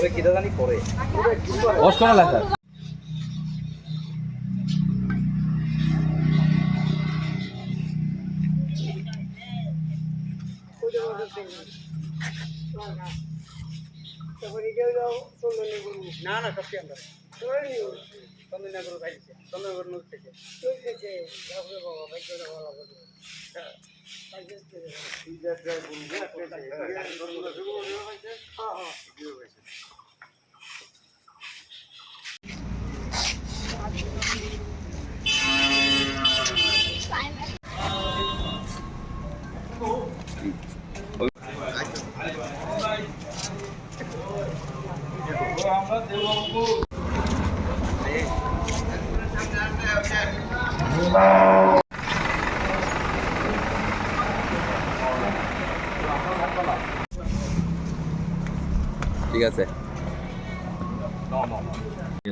পরে কিটা জানি পরে ওয়াশ করা লাগে না না সত্যি আমরা চন্দননগর বাইছে চন্দননগর নদী থেকে ঠিক আছে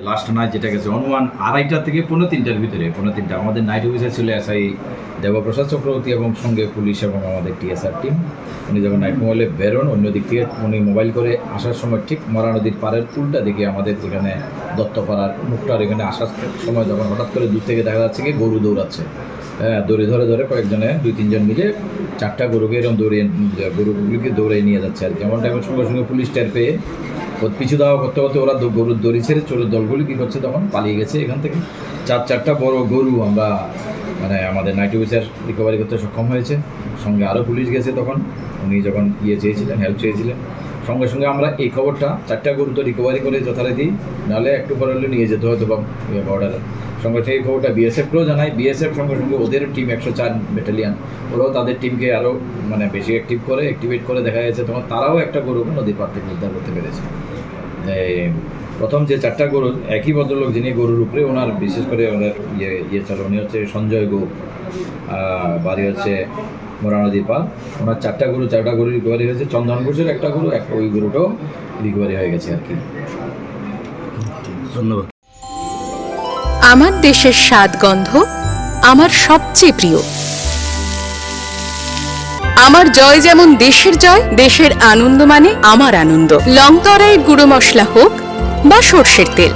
লাস্ট নাইট যেটা গেছে অনুমান 2:30 থেকে 3:45 ভিতরে 3:45 আমাদের নাইট অফিসার ছিল এসআই দেবপ্রসাদ চক্রবর্তী এবং সঙ্গে পুলিশ এবং আমাদের টিএসআর টিম। উনি যখন নাইট মোবাইলে বেরোন অন্যদিক থেকে উনি মোবাইল করে আসার সময় ঠিক মরা নদীর পাড়ের পুলটা দেখে আমাদের এখানে দত্তপাড়ার মুখটার এখানে আসার সময় যখন হঠাৎ করে দূর থেকে দেখা যাচ্ছে কি গরু দৌড়াচ্ছে, হ্যাঁ দড়ি ধরে ধরে কয়েকজনে 2-3 জন মিলে 4টা গরুকে এরকম গরুগুলিকে দৌড়ে নিয়ে যাচ্ছে আর কি। এমন টাইমের সঙ্গে সঙ্গে পুলিশ টের পেয়ে পিছু দাওয়া করতে করতে ওরা গরুর দড়ি ছেড়ে চোরের দলগুলি কী করছে তখন পালিয়ে গেছে এখান থেকে। 4টা বড় গরু আমরা মানে আমাদের নাইট অফিসার রিকভারি করতে সক্ষম হয়েছে। সঙ্গে আরও পুলিশ গেছে তখন উনি যখন চেয়েছিলেন হেল্প চেয়েছিলেন সঙ্গে সঙ্গে আমরা এই খবরটা 4টা গরু তো রিকভারি করে যথারীতি নাহলে একটু পরে হলে নিয়ে যেতে হয়তো বা বর্ডারে। সঙ্গে সেই খবরটা বিএসএফকেও জানাই, বিএসএফ সঙ্গে সঙ্গে ওদের টিম 104 ব্যাটালিয়ান ওরাও তাদের টিমকে আরও মানে বেশি অ্যাক্টিভেট করে দেখা গেছে তখন তারাও একটা গরুকে নদীর পাড় থেকে উদ্ধার করতে পেরেছে। প্রথম যে 4টা গরু একই ভদ্রলোক যিনি গরুর উপরে ওনার বিশেষ করে ওনার চলো উনি হচ্ছে সঞ্জয় গো, বাড়ি হচ্ছে মোরা নদীর পাড়। ওনার 4টা গরু রিকভারি হয়েছে। চন্দন ঘোষের একটা গরু ওই গরুটাও রিকভারি হয়ে গেছে আর কি। ধন্যবাদ। আমার দেশের স্বাদ গন্ধ আমার সবচেয়ে প্রিয়। আমার জয় যেমন দেশের জয়, দেশের আনন্দ মানে আমার আনন্দ। লংতরাইয়ের গুঁড়ো মশলা হোক বা সর্ষের তেল।